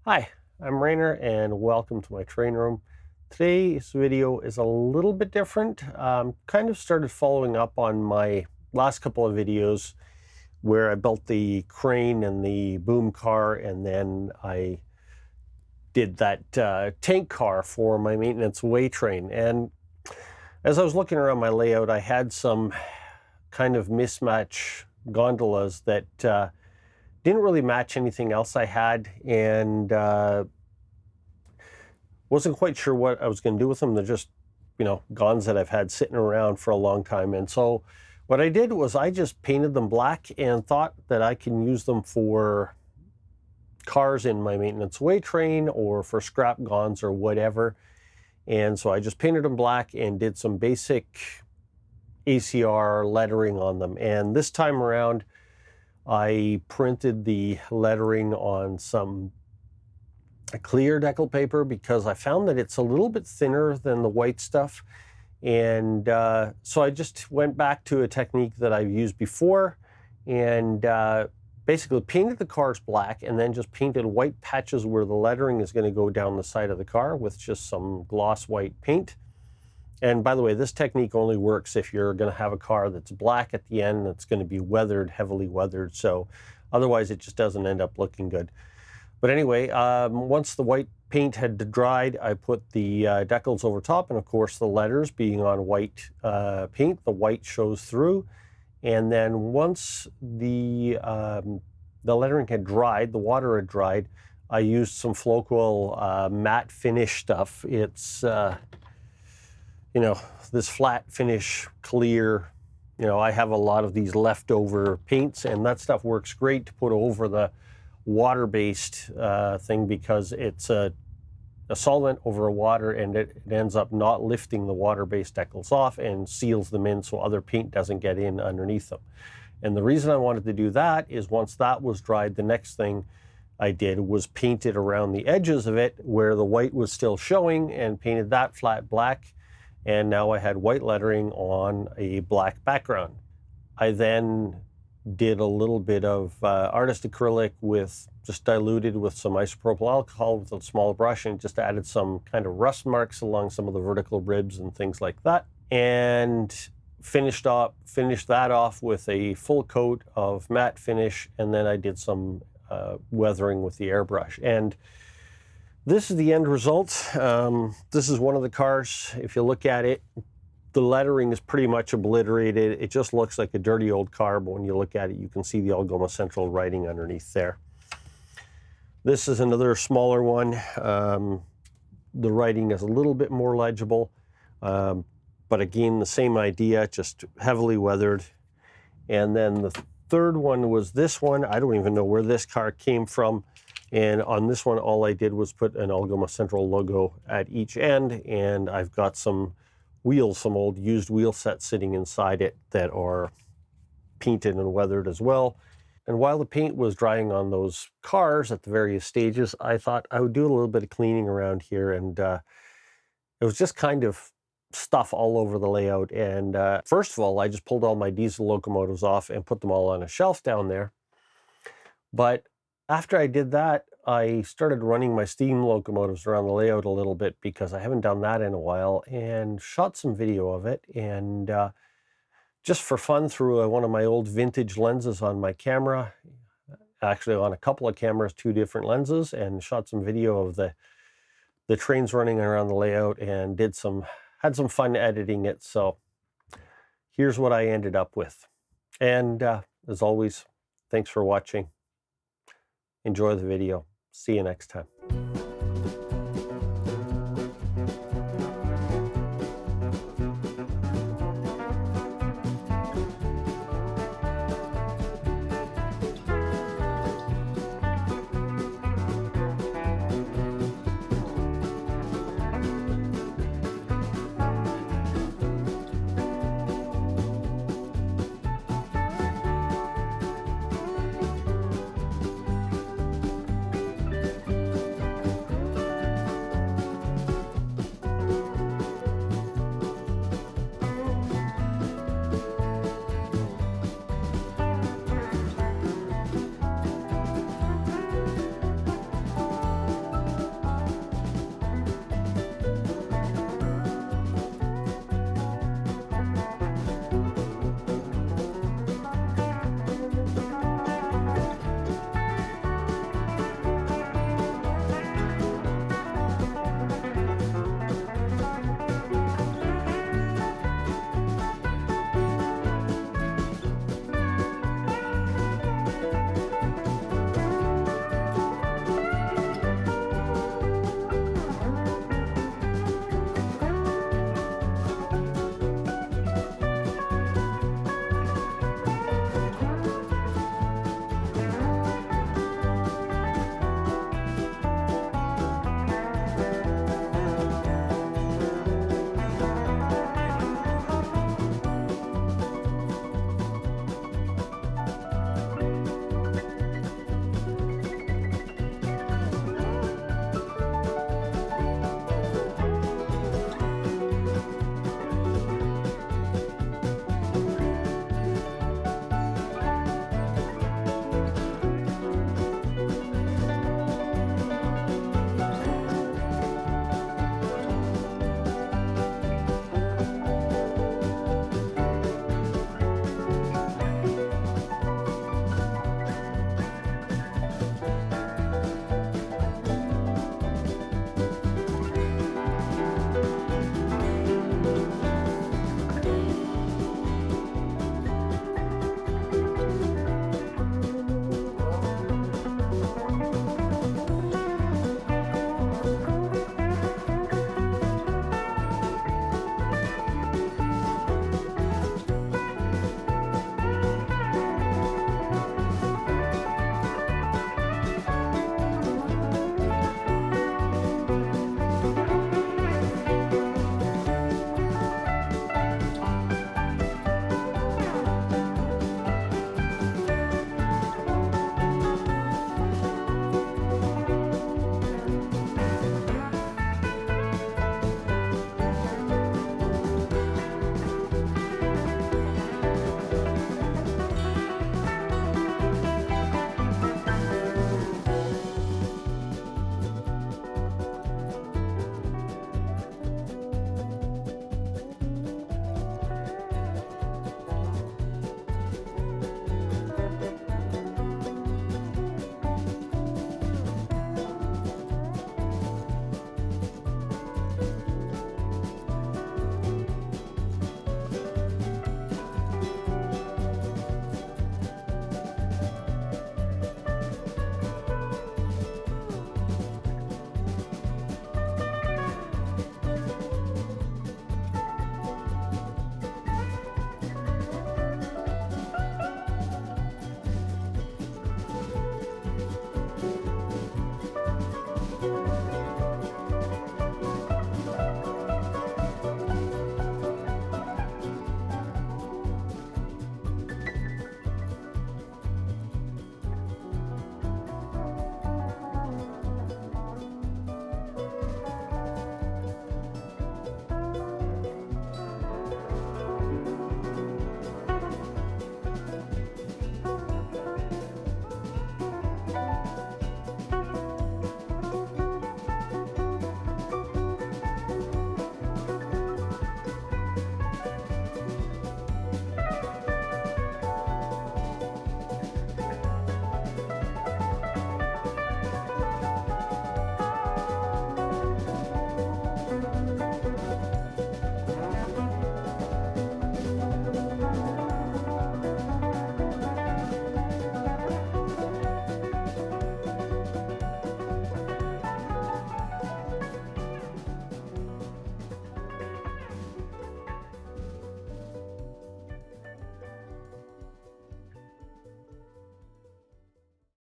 Hi, I'm Rainer and welcome to my train room. Today's video is a little bit different. Kind of started following up on my last couple of videos where I built the crane and the boom car, and then I did that tank car for my maintenance way train. And as I was looking around my layout, I had some kind of mismatch gondolas that didn't really match anything else I had, and wasn't quite sure what I was going to do with them. They're just, gonds that I've had sitting around for a long time. And so what I did was I just painted them black and thought that I can use them for cars in my maintenance way train or for scrap gonds or whatever. And so I just painted them black and did some basic ACR lettering on them. And this time around, I printed the lettering on some clear decal paper because I found that it's a little bit thinner than the white stuff. And so I just went back to a technique that I've used before and basically painted the cars black and then just painted white patches where the lettering is going to go down the side of the car with just some gloss white paint. And by the way, this technique only works if you're going to have a car that's black at the end that's going to be weathered, heavily weathered. So otherwise it just doesn't end up looking good. But anyway, once the white paint had dried, I put the decals over top, and of course the letters being on white paint, the white shows through. And then once the lettering had dried, the water had dried, I used some Floquil matte finish stuff. It's this flat finish, clear. I have a lot of these leftover paints, and that stuff works great to put over the water-based thing because it's a solvent over a water, and it ends up not lifting the water-based decals off and seals them in so other paint doesn't get in underneath them. And the reason I wanted to do that is once that was dried, the next thing I did was painted around the edges of it where the white was still showing and painted that flat black. And now I had white lettering on a black background. I then did a little bit of artist acrylic with just diluted with some isopropyl alcohol with a small brush and just added some kind of rust marks along some of the vertical ribs and things like that. And finished that off with a full coat of matte finish, and then I did some weathering with the airbrush. And this is the end result. This is one of the cars. If you look at it, the lettering is pretty much obliterated. It just looks like a dirty old car, but when you look at it, you can see the Algoma Central writing underneath there. This is another smaller one. The writing is a little bit more legible, but again, the same idea, just heavily weathered. And then the third one was this one. I don't even know where this car came from. And on this one, all I did was put an Algoma Central logo at each end, and I've got some wheels, some old used wheel sets sitting inside it that are painted and weathered as well. And while the paint was drying on those cars at the various stages, I thought I would do a little bit of cleaning around here, and it was just kind of stuff all over the layout. And first of all, I just pulled all my diesel locomotives off and put them all on a shelf down there. But after I did that, I started running my Steam locomotives around the layout a little bit because I haven't done that in a while, and shot some video of it. And just for fun, through one of my old vintage lenses on my camera, actually on a couple of cameras, 2 different lenses, and shot some video of the trains running around the layout and had some fun editing it. So here's what I ended up with. And as always, thanks for watching. Enjoy the video. See you next time.